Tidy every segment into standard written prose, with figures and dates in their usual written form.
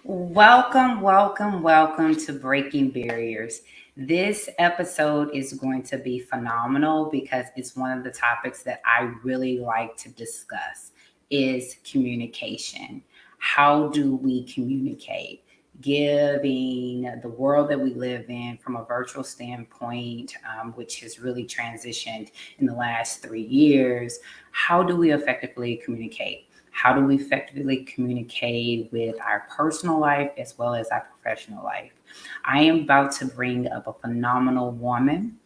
Welcome, welcome, welcome to Breaking Barriers. This episode is going to be phenomenal because it's one of the topics that I really like to discuss is communication. How do we communicate? Giving the world that we live in from a virtual standpoint, which has really transitioned in the last 3 years, how do we effectively communicate? How do we effectively communicate with our personal life as well as our professional life? I am about to bring up a phenomenal woman,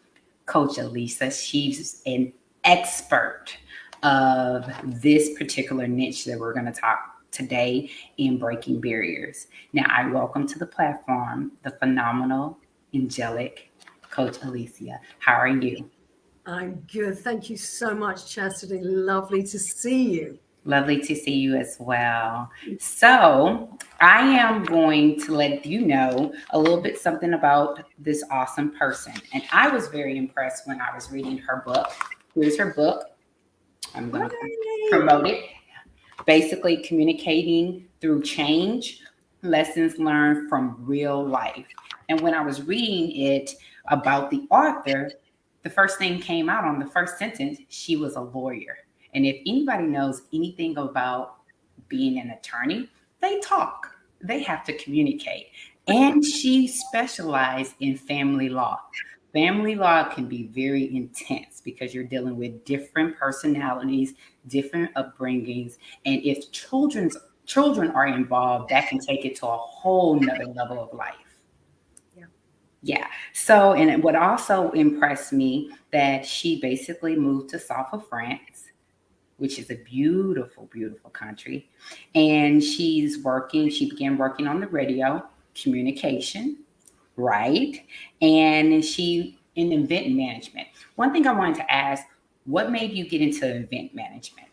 Coach Alicia. She's an expert of this particular niche that we're going to talk today in breaking barriers. Now, I welcome to the platform the phenomenal, angelic Coach Alicia. How are you? I'm good. Thank you so much, Chastity. Lovely to see you. Lovely to see you as well. So, I am going to let you know a little bit something about this awesome person. And I was very impressed when I was reading her book. Here's her book. I'm going to Yay! promote it. Basically, communicating through change, lessons learned from real life. And when I was reading it about the author, the first thing came out on the first sentence, she was a lawyer. And if anybody knows anything about being an attorney, they talk, they have to communicate. And she specialized in family law. Family law can be very intense because you're dealing with different personalities, different upbringings, and if children are involved, that can take it to a whole nother level of life. Yeah. Yeah. So, and what also impressed me that she basically moved to south of France, which is a beautiful, beautiful country. And she began working on the radio, communication, right? And she in event management. One thing I wanted to ask, what made you get into event management?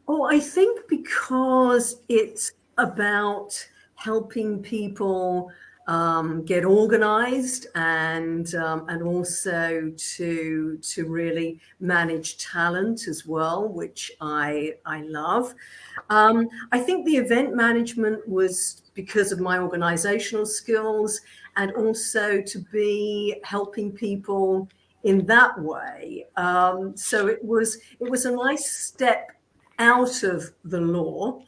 Oh, I think because it's about helping people get organized and also to really manage talent as well, which I love. I think the event management was because of my organizational skills and also to be helping people in that way. So it was a nice step out of the law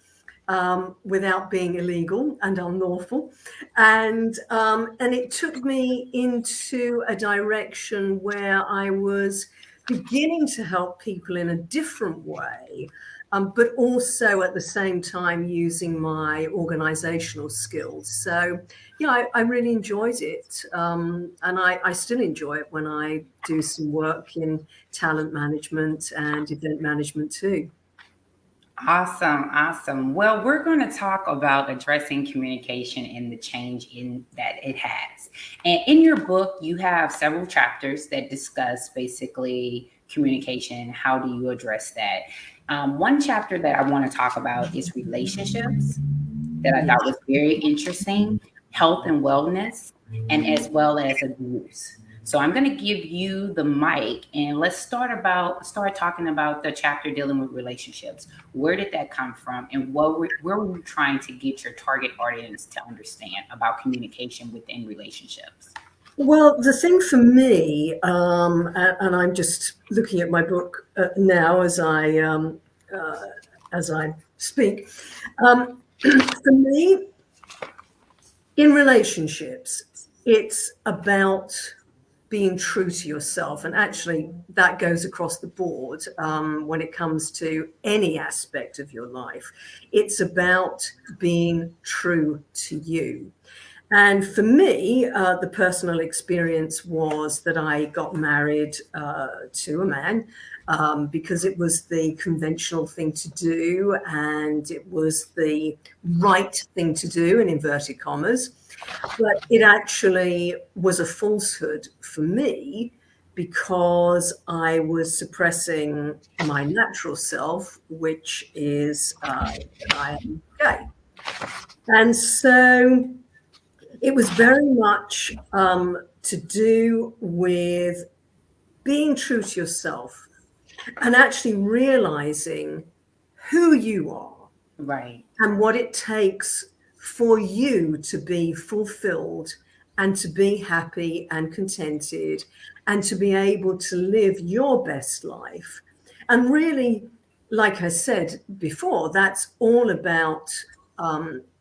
without being illegal and unlawful, and it took me into a direction where I was beginning to help people in a different way, but also at the same time using my organizational skills. So, yeah, I really enjoyed it. And I still enjoy it when I do some work in talent management and event management too. Awesome, awesome. Well, we're going to talk about addressing communication and the change in that it has. And in your book, you have several chapters that discuss basically communication. How do you address that? One chapter that I want to talk about is relationships, that I Yeah. thought was very interesting, health and wellness, and as well as abuse. So I'm going to give you the mic and let's start talking about the chapter dealing with relationships. Where did that come from, and where were you trying to get your target audience to understand about communication within relationships? Well, the thing for me, and I'm just looking at my book now uh, as I speak. For me, in relationships, it's about being true to yourself. And actually, that goes across the board when it comes to any aspect of your life. It's about being true to you. And for me, the personal experience was that I got married to a man because it was the conventional thing to do and it was the right thing to do, in inverted commas. But it actually was a falsehood for me because I was suppressing my natural self, which is that I am gay. And so it was very much to do with being true to yourself and actually realizing who you are Right. and what it takes for you to be fulfilled and to be happy and contented and to be able to live your best life. And really, like I said before, that's all about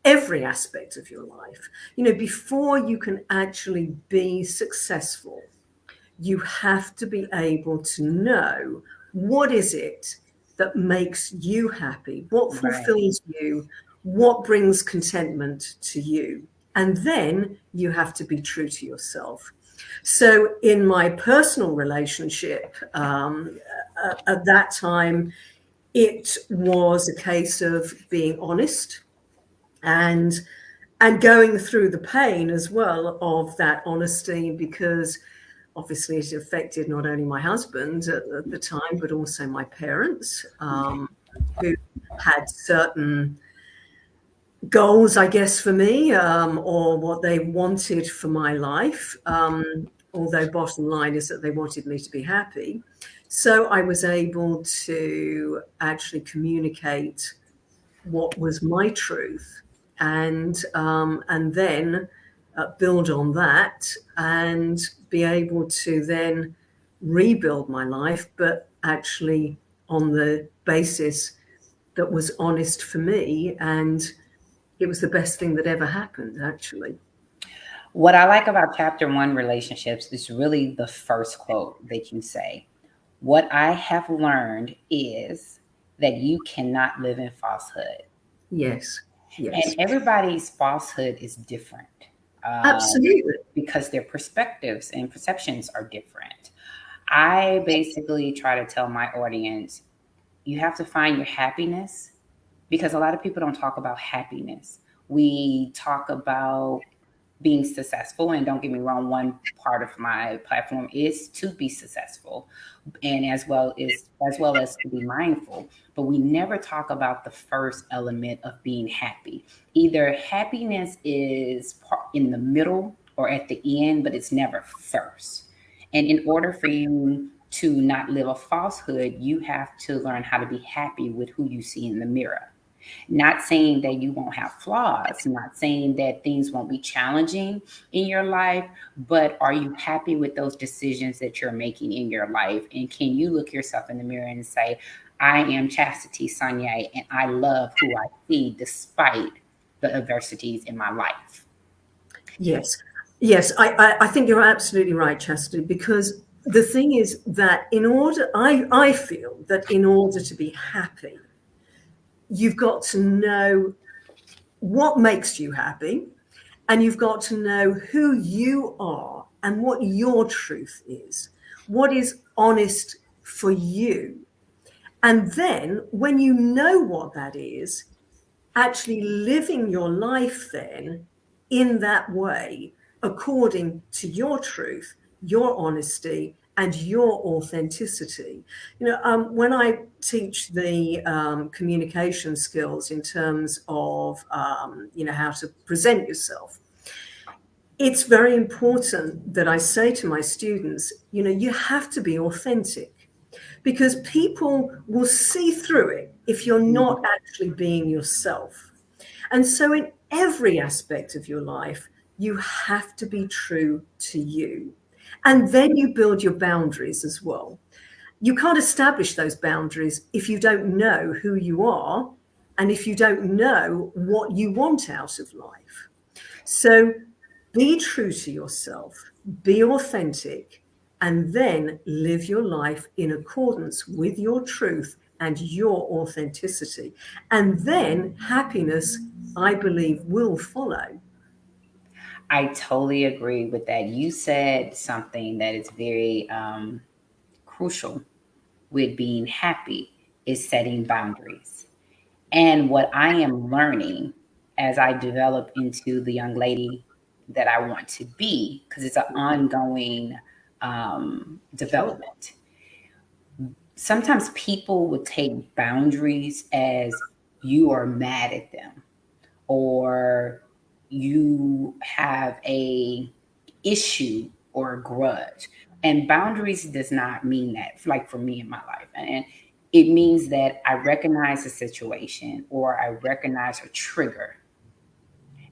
every aspect of your life. You know, before you can actually be successful, you have to be able to know what is it that makes you happy, what Right. fulfills you, what brings contentment to you. And then you have to be true to yourself. So in my personal relationship, at that time, it was a case of being honest and going through the pain as well of that honesty, because obviously it affected not only my husband at the time, but also my parents, who had certain goals, I guess, for me, or what they wanted for my life. Although bottom line is that they wanted me to be happy. So I was able to actually communicate what was my truth, and then build on that and be able to then rebuild my life, but actually on the basis that was honest for me. And it was the best thing that ever happened, actually. What I like about chapter one relationships is really the first quote that you say. What I have learned is that you cannot live in falsehood. Yes, And yes, everybody's falsehood is different, absolutely. because their perspectives and perceptions are different. I basically try to tell my audience, you have to find your happiness, because a lot of people don't talk about happiness. We talk about being successful, and don't get me wrong, one part of my platform is to be successful, and as well as to be mindful, but we never talk about the first element of being happy. Either happiness is in the middle or at the end, but it's never first. And in order for you to not live a falsehood, you have to learn how to be happy with who you see in the mirror. Not saying that you won't have flaws, not saying that things won't be challenging in your life, but are you happy with those decisions that you're making in your life? And can you look yourself in the mirror and say, I am Chastity Sonier, and I love who I see despite the adversities in my life? Yes, yes, I think you're absolutely right, Chastity, because the thing is that I feel that in order to be happy, you've got to know what makes you happy, and you've got to know who you are and what your truth is, what is honest for you. And then when you know what that is, actually living your life then in that way, according to your truth, your honesty, and your authenticity. When I teach the communication skills in terms of, how to present yourself, it's very important that I say to my students, you have to be authentic, because people will see through it if you're not actually being yourself. And so, in every aspect of your life, you have to be true to you. And then you build your boundaries as well. You can't establish those boundaries if you don't know who you are and if you don't know what you want out of life. So, be true to yourself, be authentic, and then live your life in accordance with your truth and your authenticity. And then happiness, I believe, will follow. I totally agree with that. You said something that is very crucial with being happy is setting boundaries. And what I am learning as I develop into the young lady that I want to be, because it's an ongoing Sure. development. Sometimes people will take boundaries as you are mad at them, or you have a issue or a grudge. And boundaries does not mean that, like for me in my life. And it means that I recognize a situation or I recognize a trigger,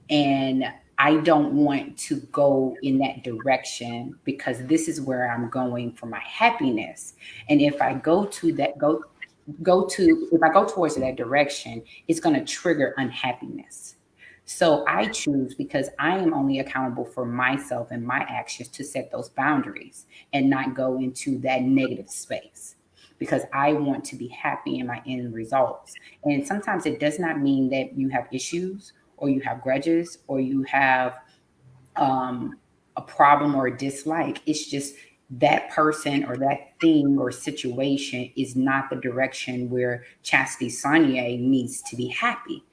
And I don't want to go in that direction because this is where I'm going for my happiness. And if I go to that, go to, if I go towards that direction, it's going to trigger unhappiness. So I choose, because I am only accountable for myself and my actions, to set those boundaries and not go into that negative space, because I want to be happy in my end results. And sometimes it does not mean that you have issues or you have grudges or you have um, a problem or a dislike. It's just that person or that thing or situation is not the direction where Chastity Sonier needs to be happy.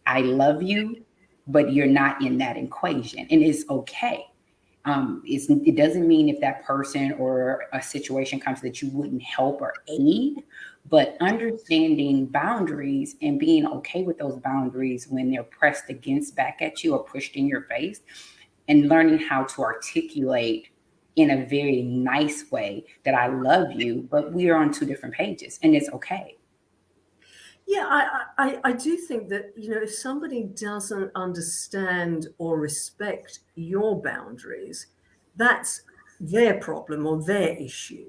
I love you, but you're not in that equation, and it's okay. It doesn't mean if that person or a situation comes that you wouldn't help or aid, but understanding boundaries and being okay with those boundaries when they're pressed against back at you or pushed in your face, and learning how to articulate in a very nice way that I love you, but we are on two different pages, and it's okay. Yeah, I do think that, if somebody doesn't understand or respect your boundaries, that's their problem or their issue.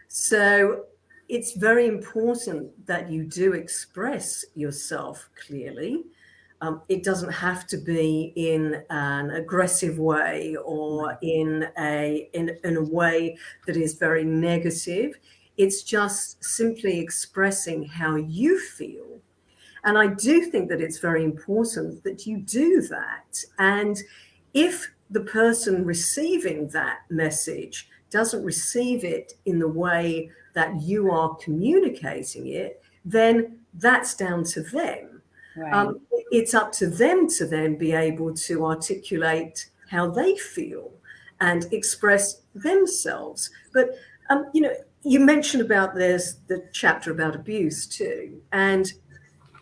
So it's very important that you do express yourself clearly. It doesn't have to be in an aggressive way or in a way that is very negative. It's just simply expressing how you feel. And I do think that it's very important that you do that. And if the person receiving that message doesn't receive it in the way that you are communicating it, then that's down to them. Right. It's up to them to then be able to articulate how they feel and express themselves. But you mentioned about there's the chapter about abuse too, and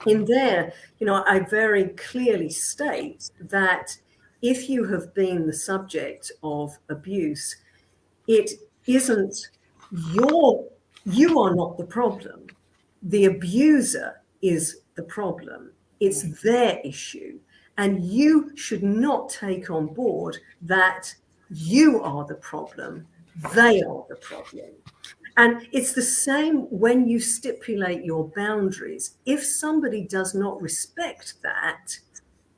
in there, I very clearly state that if you have been the subject of abuse, it isn't your, you are not the problem. The abuser is the problem. Right. It's their issue. And you should not take on board that you are the problem. They are the problem. And it's the same when you stipulate your boundaries. If somebody does not respect that,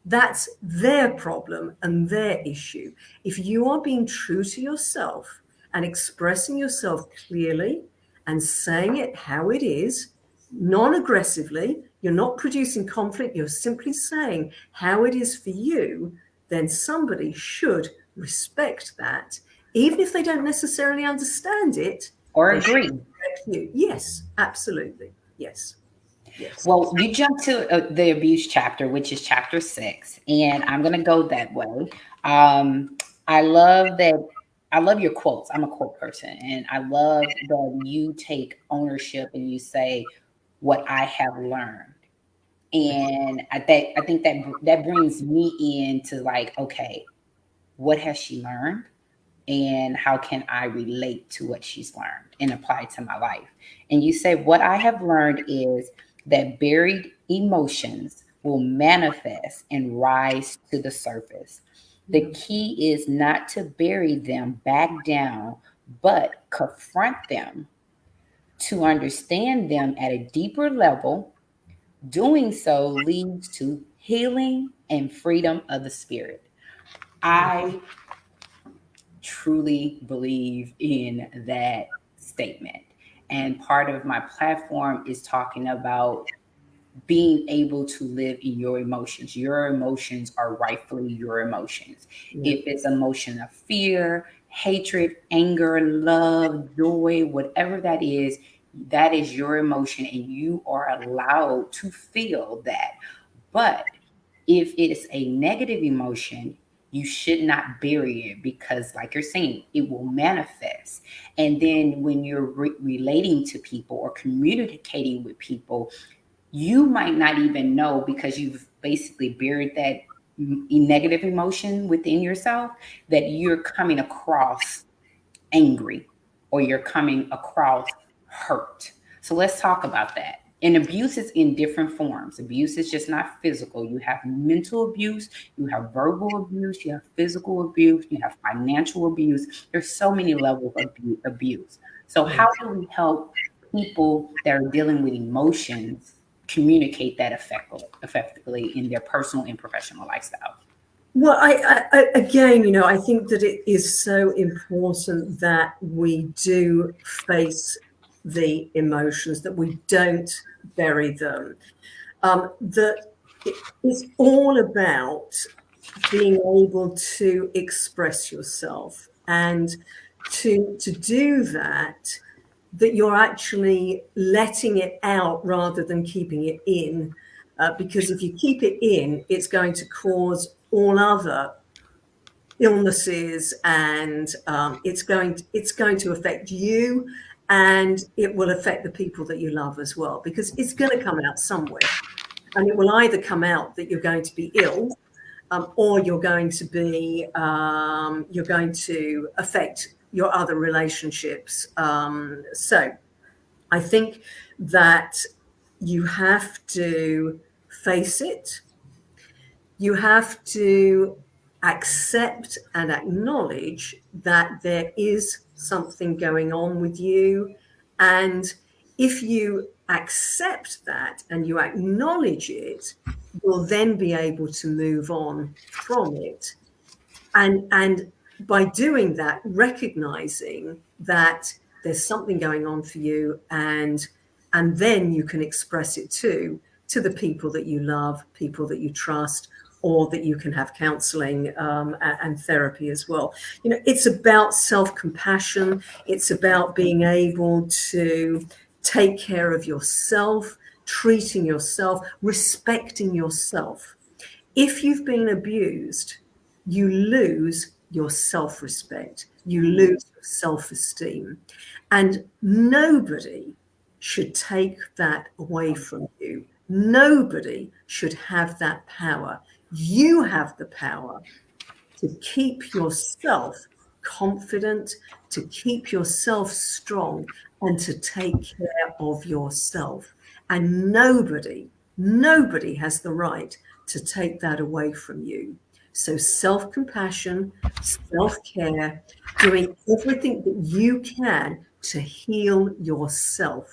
that's their problem and their issue. If you are being true to yourself and expressing yourself clearly and saying it how it is, non aggressively, you're not producing conflict, you're simply saying how it is for you, then somebody should respect that. Even if they don't necessarily understand it, Or they should agree. respect you. Yes, absolutely. Yes, yes. Well, you jump to the abuse chapter, which is chapter 6, and I'm going to go that way. I love that. I love your quotes. I'm a quote person, and I love that you take ownership and you say, "What I have learned." And I think that brings me into like, okay, what has she learned? And how can I relate to what she's learned and apply it to my life? And you say, what I have learned is that buried emotions will manifest and rise to the surface. The key is not to bury them back down, but confront them to understand them at a deeper level. Doing so leads to healing and freedom of the spirit. I truly believe in that statement. And part of my platform is talking about being able to live in your emotions. Your emotions are rightfully your emotions. Yeah. If it's emotion of fear, hatred, anger, love, joy, whatever that is your emotion, and you are allowed to feel that. But if it's a negative emotion, you should not bury it, because, like you're saying, it will manifest. And then when you're relating to people or communicating with people, you might not even know, because you've basically buried that negative emotion within yourself, that you're coming across angry or you're coming across hurt. So let's talk about that. And abuse is in different forms. Abuse is just not physical. You have mental abuse, you have verbal abuse, you have physical abuse, you have financial abuse. There's so many levels of abuse. So how do we help people that are dealing with emotions communicate that effectively in their personal and professional lifestyle? Well, I again, I think that it is so important that we do face the emotions, that we don't bury them. That it's all about being able to express yourself, and to do that you're actually letting it out rather than keeping it in. Because if you keep it in, it's going to cause all other illnesses, and it's going to affect you, and it will affect the people that you love as well, because it's going to come out somewhere, and it will either come out that you're going to be ill, or you're going to affect your other relationships. So I think that you have to face it. You have to accept and acknowledge that there is something going on with you. And if you accept that and you acknowledge it, you'll then be able to move on from it. And by doing that, recognizing that there's something going on for you, and then you can express it to the people that you love, people that you trust, or that you can have counseling and therapy as well. It's about self-compassion. It's about being able to take care of yourself, treating yourself, respecting yourself. If you've been abused, you lose your self-respect, you lose your self-esteem, and nobody should take that away from you. Nobody should have that power. You have the power to keep yourself confident, to keep yourself strong, and to take care of yourself. And nobody has the right to take that away from you. So self-compassion, self-care, doing everything that you can to heal yourself.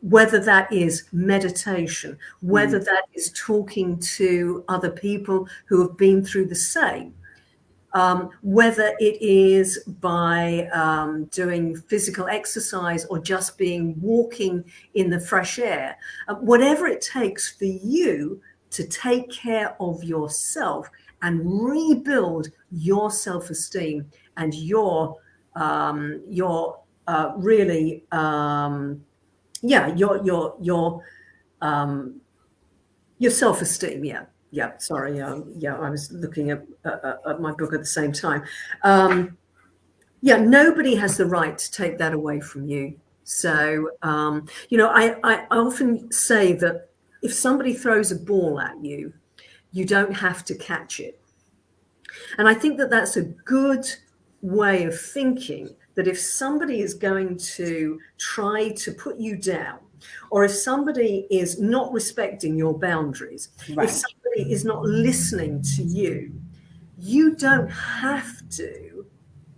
Whether that is meditation, whether that is talking to other people who have been through the same, whether it is by doing physical exercise or just walking in the fresh air, whatever it takes for you to take care of yourself and rebuild your self-esteem and your self-esteem. Sorry. I was looking at my book at the same time. Nobody has the right to take that away from you. So, I often say that if somebody throws a ball at you, you don't have to catch it. And I think that that's a good way of thinking, that if somebody is going to try to put you down, or if somebody is not respecting your boundaries, right, if somebody is not listening to you, you don't have to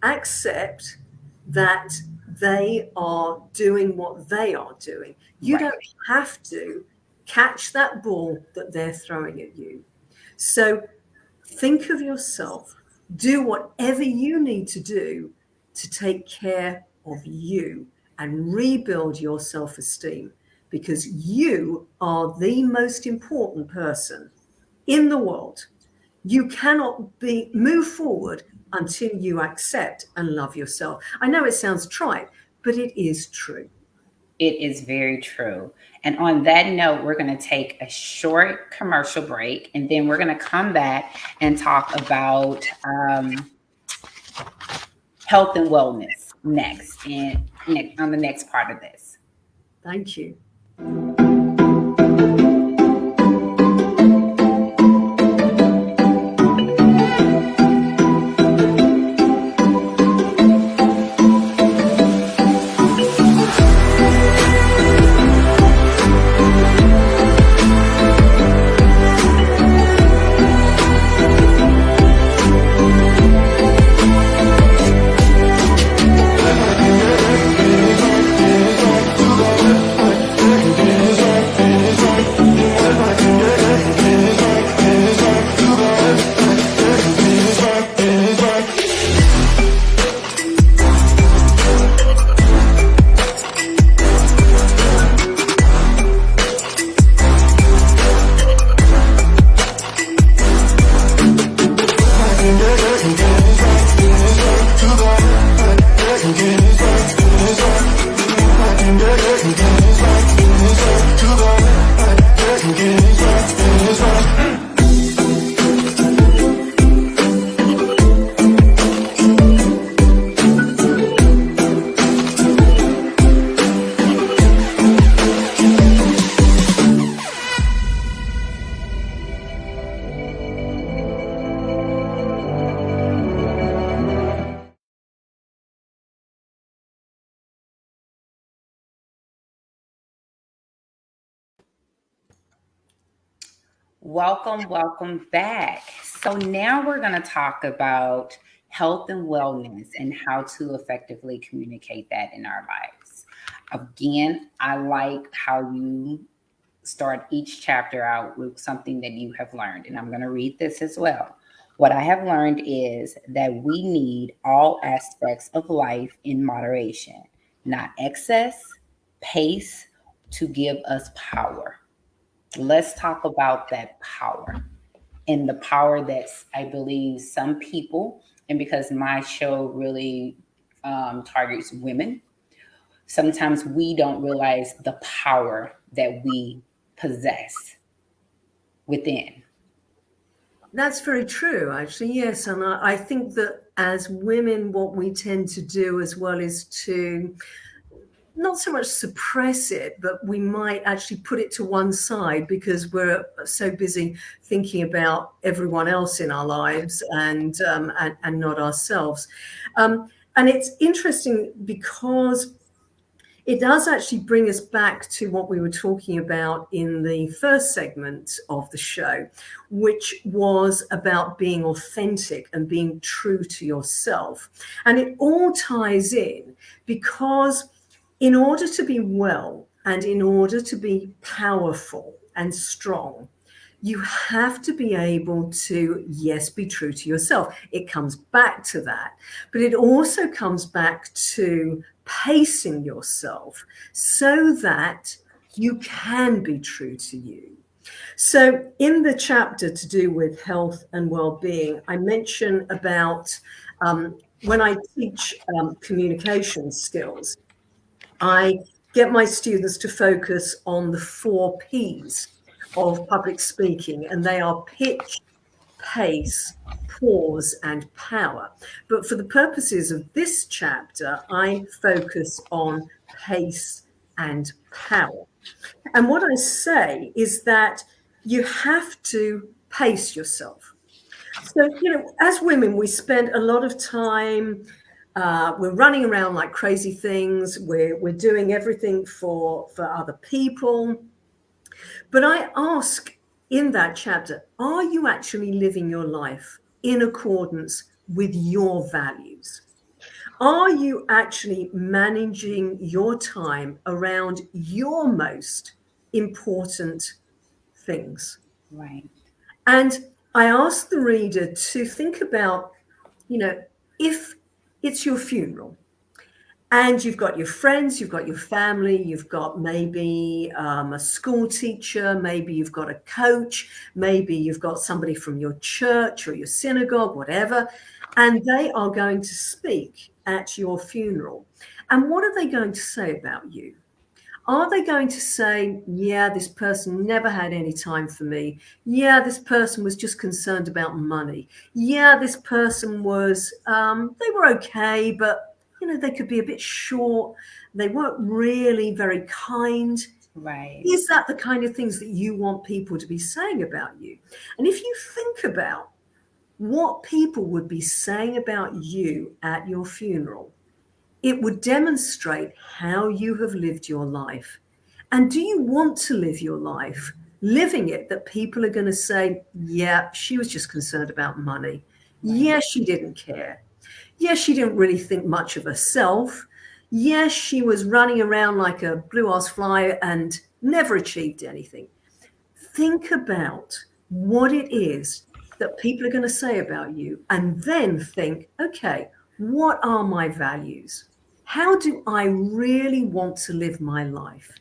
accept that they are doing what they are doing. You right. don't have to catch that ball that they're throwing at you. So think of yourself, do whatever you need to do to take care of you and rebuild your self-esteem, because you are the most important person in the world. You cannot move forward until you accept and love yourself. I know it sounds trite, but it is true. It is very true. And on that note, we're going to take a short commercial break, and then we're going to come back and talk about health and wellness next, and on the next part of this. Thank you. Welcome back. So now we're going to talk about health and wellness and how to effectively communicate that in our lives. Again, I like how you start each chapter out with something that you have learned, and I'm going to read this as well. What I have learned is that we need all aspects of life in moderation, not excess, pace to give us power. Let's talk about that power and the power that's, I believe, some people, and because my show really targets women, sometimes we don't realize the power that we possess within. That's very true, actually. Yes. And I think that as women, what we tend to do as well is to not so much suppress it, but we might actually put it to one side because we're so busy thinking about everyone else in our lives and not ourselves. And it's interesting because it does actually bring us back to what we were talking about in the first segment of the show, which was about being authentic and being true to yourself. And it all ties in because in order to be well and in order to be powerful and strong, you have to be able to, yes, be true to yourself. It comes back to that, but it also comes back to pacing yourself so that you can be true to you. So in the chapter to do with health and well-being, I mention about when I teach communication skills, I get my students to focus on the 4 P's of public speaking, and they are pitch, pace, pause, and power. But for the purposes of this chapter, I focus on pace and power. And what I say is that you have to pace yourself. So, as women, we spend a lot of time, we're running around like crazy things. We're doing everything for other people. But I ask in that chapter, are you actually living your life in accordance with your values? Are you actually managing your time around your most important things? Right. And I ask the reader to think about, if it's your funeral and you've got your friends, you've got your family, you've got maybe a school teacher, maybe you've got a coach, maybe you've got somebody from your church or your synagogue, whatever, and they are going to speak at your funeral. And what are they going to say about you? Are they going to say, yeah, this person never had any time for me? Yeah, this person was just concerned about money. Yeah, this person was, they were okay, but, they could be a bit short. They weren't really very kind. Right. Is that the kind of things that you want people to be saying about you? And if you think about what people would be saying about you at your funeral, it would demonstrate how you have lived your life. And do you want to live your life living it that people are going to say, yeah, she was just concerned about money. Right. Yeah, she didn't care. Yeah, she didn't really think much of herself. Yes, she was running around like a blue-ass fly and never achieved anything. Think about what it is that people are going to say about you and then think, okay, what are my values? How do I really want to live my life?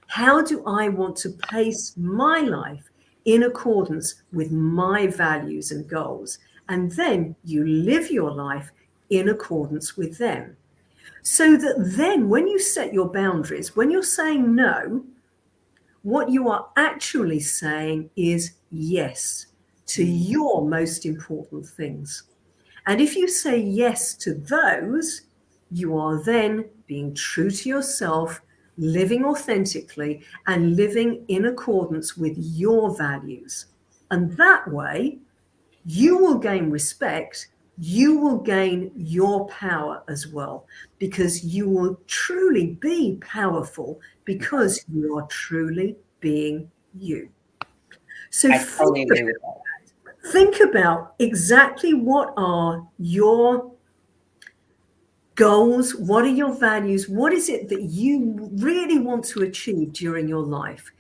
How do I want to pace my life in accordance with my values and goals? And then you live your life in accordance with them. So that then when you set your boundaries, when you're saying no, what you are actually saying is yes to your most important things. And if you say yes to those, you are then being true to yourself, living authentically, and living in accordance with your values. And that way, you will gain respect, you will gain your power as well, because you will truly be powerful because you are truly being you. So I totally agree with that. think about exactly what are your goals, what are your values, what is it that you really want to achieve during your life,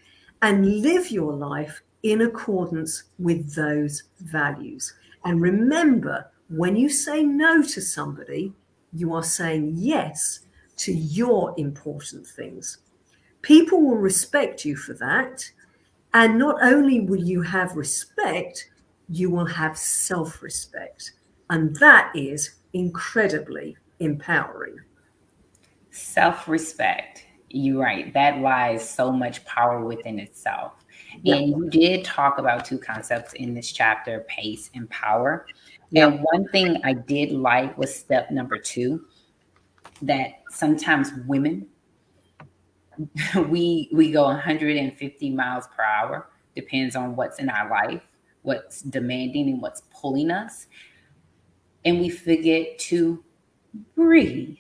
and live your life in accordance with those values. And remember, when you say no to somebody, you are saying yes to your important things. People will respect you for that. And not only will you have respect, you will have self-respect. And that is incredibly empowering. Self-respect. You're right. That lies so much power within itself. Yeah. And you did talk about two concepts in this chapter, pace and power. Yeah. And one thing I did like was step number 2, that sometimes women, we go 150 miles per hour, depends on what's in our life, what's demanding and what's pulling us. And we forget to breathe.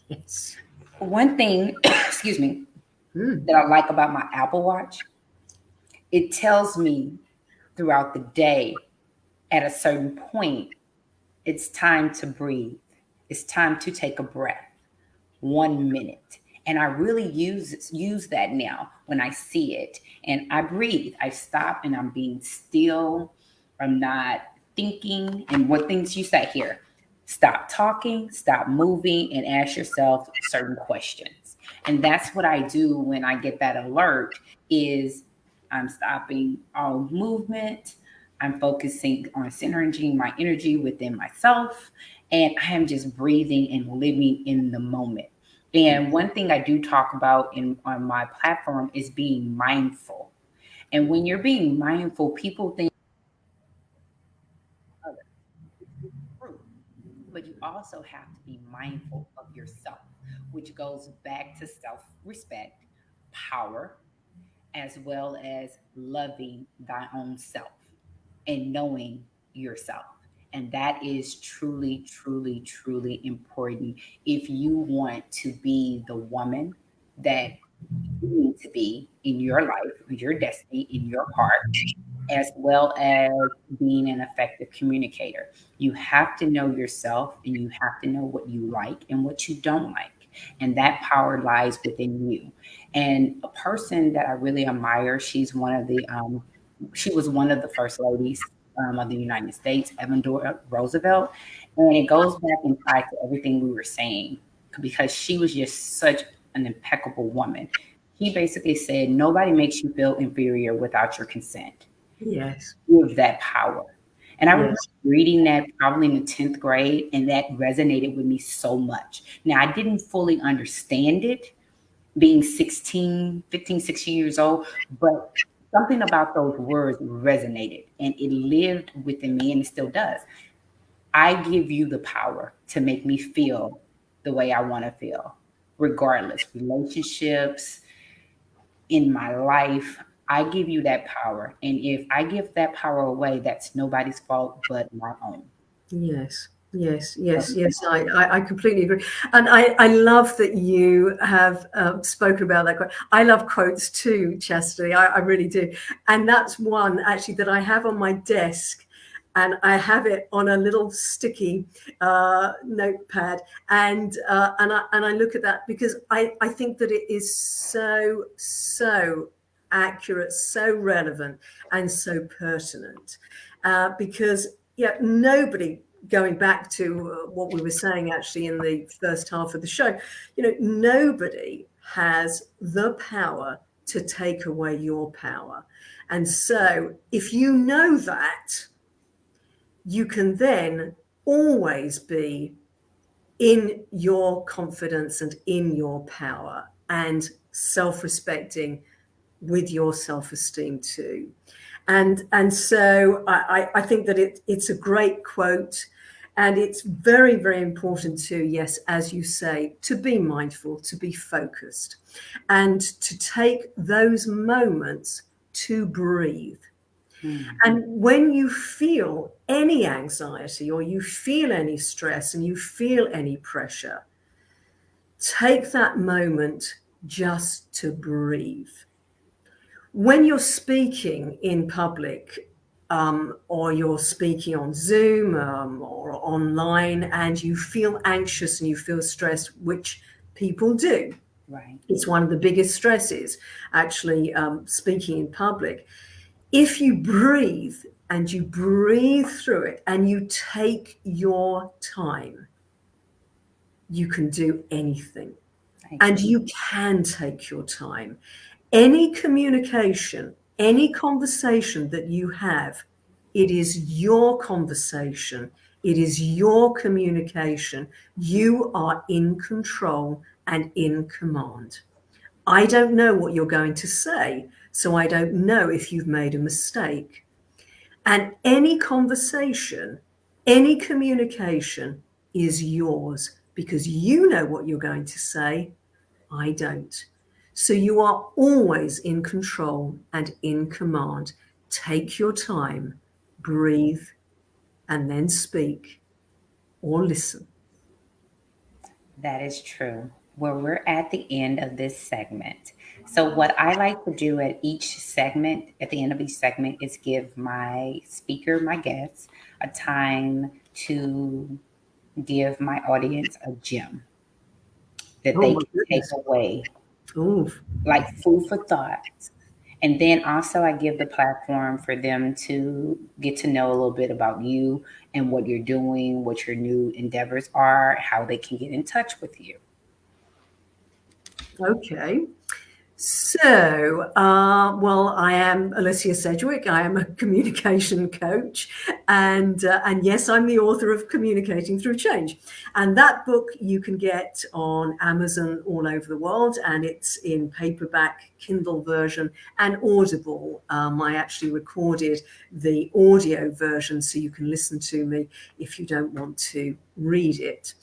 Yes. One thing, excuse me, Mm. that I like about my Apple Watch, it tells me throughout the day at a certain point, it's time to breathe. It's time to take a breath. 1 minute. And I really use that now when I see it. And I breathe. I stop and I'm being still. I'm not thinking. And what things you say here? Stop talking, stop moving, and ask yourself certain questions. And that's what I do when I get that alert is I'm stopping all movement. I'm focusing on centering my energy within myself. And I am just breathing and living in the moment. And one thing I do talk about on my platform is being mindful. And when you're being mindful, people think others, which is true. But you also have to be mindful of yourself, which goes back to self-respect, power, as well as loving thy own self and knowing yourself. And that is truly, truly, truly important if you want to be the woman that you need to be in your life, your destiny, in your heart, as well as being an effective communicator. You have to know yourself and you have to know what you like and what you don't like. And that power lies within you. And a person that I really admire, she was one of the first ladies of the United States, Eleanor Roosevelt. And it goes back and ties to everything we were saying because she was just such an impeccable woman. He basically said, nobody makes you feel inferior without your consent. Yes. Give that power. And I remember Yes. reading that probably in the 10th grade, and that resonated with me so much. Now, I didn't fully understand it being 16, 15, 16 years old, but something about those words resonated and it lived within me and it still does. I give you the power to make me feel the way I want to feel, regardless, relationships, in my life. I give you that power. And if I give that power away, that's nobody's fault but my own. Yes. Yes, yes, yes. I completely agree, and I love that you have spoken about that quote. I love quotes too, Chastity. I really do, and that's one actually that I have on my desk, and I have it on a little sticky notepad, and I look at that because I think that it is so accurate, so relevant, and so pertinent, because yeah, nobody, going back to what we were saying actually in the first half of the show, nobody has the power to take away your power. And so if you know that, you can then always be in your confidence and in your power and self-respecting with your self-esteem too. And so I think that it's a great quote, and it's very, very important to, yes, as you say, to be mindful, to be focused, and to take those moments to breathe. Mhm. And when you feel any anxiety or you feel any stress and you feel any pressure, take that moment just to breathe. when you're speaking in public, or you're speaking on Zoom, or online, and you feel anxious and you feel stressed, which people do. Right. It's one of the biggest stresses, actually, speaking in public. If you breathe and you breathe through it and you take your time, you can do anything. And you can take your time. Any communication, any conversation that you have, it is your conversation. It is your communication. You are in control and in command. I don't know what you're going to say, so I don't know if you've made a mistake. And any conversation, any communication is yours because you know what you're going to say. I don't. So you are always in control and in command. Take your time, breathe, and then speak or listen. That is true. Well, we're at the end of this segment. So, what I like to do at each segment, at the end of each segment, is give my speaker, my guests, a time to give my audience a gem that Oh they my can take goodness. away, Oh, like food for thought. And then also, I give the platform for them to get to know a little bit about you and what you're doing, what your new endeavors are, how they can get in touch with you. okay. So, well, I am Alicia Sedgwick. I am a communication coach, and yes, I'm the author of Communicating Through Change. And that book you can get on Amazon all over the world, and it's in paperback, Kindle version, and Audible. I actually recorded the audio version so you can listen to me if you don't want to read it.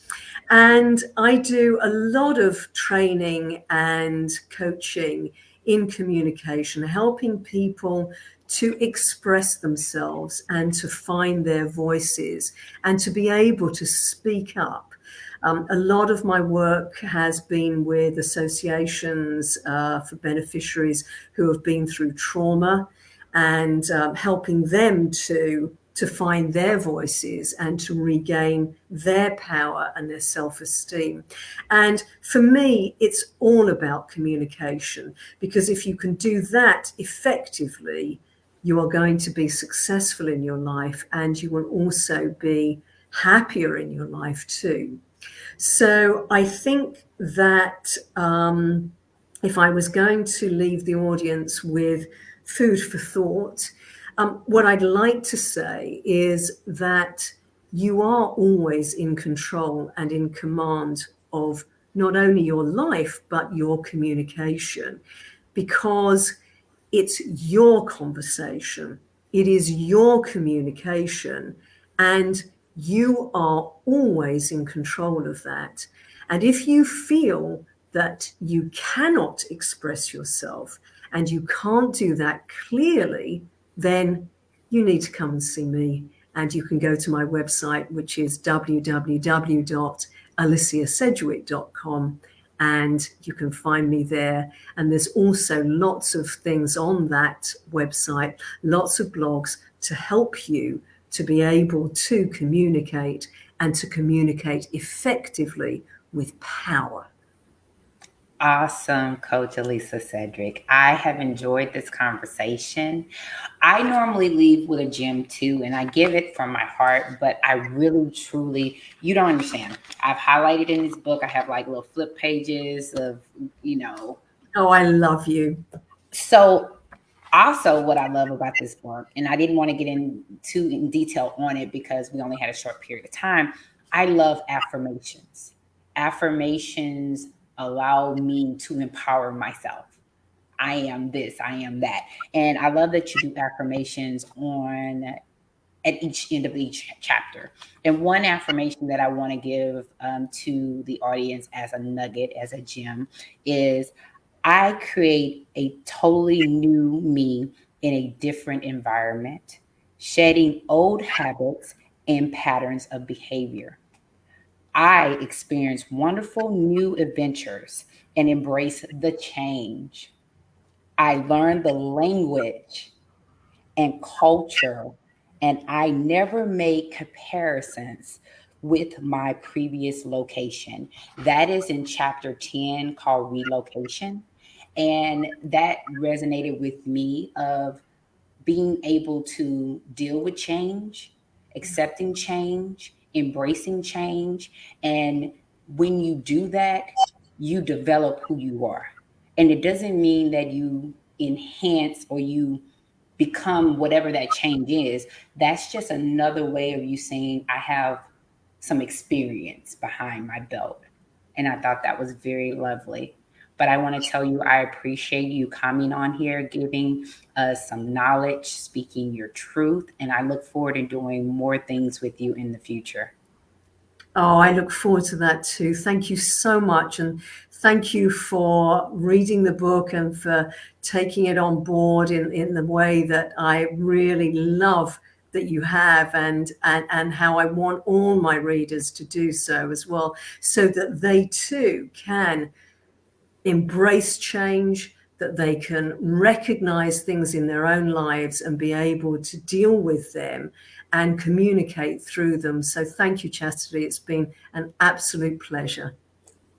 And I do a lot of training and coaching in communication, helping people to express themselves and to find their voices and to be able to speak up. A lot of my work has been with associations for beneficiaries who have been through trauma, and helping them to find their voices and to regain their power and their self-esteem. And for me, it's all about communication, because if you can do that effectively, you are going to be successful in your life, and you will also be happier in your life too. So I think that if I was going to leave the audience with food for thought, what I'd like to say is that you are always in control and in command of not only your life, but your communication, because it's your conversation, it is your communication, and you are always in control of that. And if you feel that you cannot express yourself and you can't do that clearly, then you need to come and see me. And you can go to my website, which is www.aliciasedgwick.com, and you can find me there. And there's also lots of things on that website, lots of blogs to help you to be able to communicate, and to communicate effectively with power. Awesome, Coach Alicia Sedgwick. I have enjoyed this conversation. I normally leave with a gem too, and I give it from my heart, but I really, truly, you don't understand. I've highlighted in this book, I have like little flip pages of, you know. Oh, I love you. So, also, what I love about this book, and I didn't want to get in detail on it because we only had a short period of time, I love affirmations. Affirmations allow me to empower myself. I am this, I am that. And I love that you do affirmations on at each end of each chapter. And one affirmation that I want to give to the audience as a nugget, as a gem, is I create a totally new me in a different environment, shedding old habits and patterns of behavior. I experience wonderful new adventures and embrace the change. I learned the language and culture, and I never made comparisons with my previous location. That is in chapter 10 called relocation. And that resonated with me of being able to deal with change, accepting change, embracing change. And when you do that, you develop who you are. And it doesn't mean that you enhance or you become whatever that change is. That's just another way of you saying, I have some experience behind my belt. And I thought that was very lovely. But I want to tell you, I appreciate you coming on here, giving us some knowledge, speaking your truth. And I look forward to doing more things with you in the future. Oh, I look forward to that too. Thank you so much. And thank you for reading the book and for taking it on board in the way that I really love that you have, and how I want all my readers to do so as well, so that they too can embrace change, that they can recognize things in their own lives and be able to deal with them and communicate through them. So thank you, Chastity. It's been an absolute pleasure.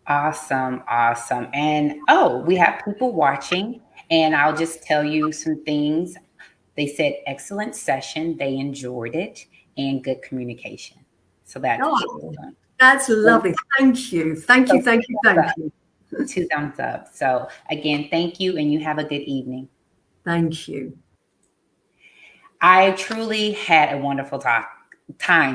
Awesome, awesome. And oh, we have people watching, and I'll just tell you some things. They said excellent session, they enjoyed it, and good communication. So that's Oh, awesome. that's So, lovely. Thank you. Thank you. so Thank you. Thank you. two thumbs up. So again, thank you, and you have a good evening. Thank you. I truly had a wonderful time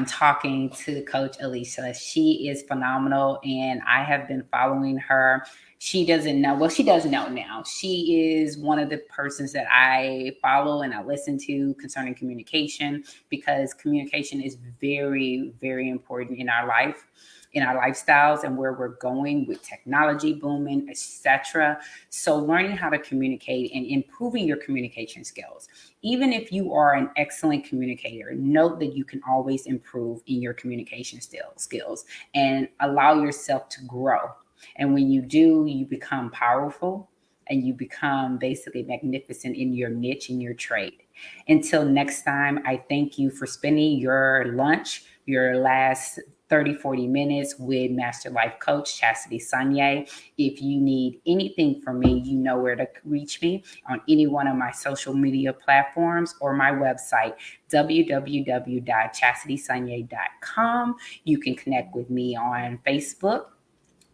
talking to Coach Alicia. She is phenomenal, and I have been following her. She doesn't know. Well, she does know now. She is one of the persons that I follow and I listen to concerning communication, because communication is very, very important in our life, in our lifestyles, and where we're going with technology booming, etc. So learning how to communicate and improving your communication skills. Even if you are an excellent communicator, note that you can always improve in your communication skills and allow yourself to grow. And when you do, you become powerful and you become basically magnificent in your niche, in your trade. Until next time, I thank you for spending your lunch, your last 30, 40 minutes with Master Life Coach Chastity Sonier. If you need anything from me, you know where to reach me on any one of my social media platforms or my website, www.chastitysonier.com. You can connect with me on Facebook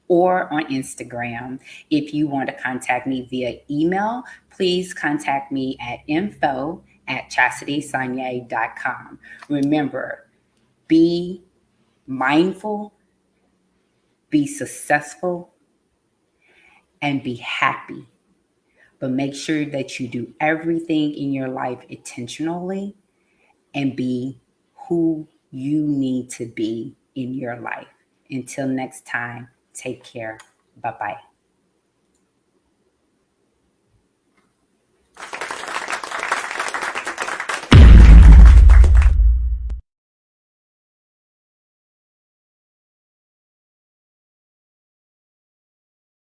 or on Instagram. If you want to contact me via email, please contact me at info@chastitysonier.com. Remember, be mindful, be successful, and be happy. But make sure that you do everything in your life intentionally and be who you need to be in your life. Until next time, take care. Bye bye.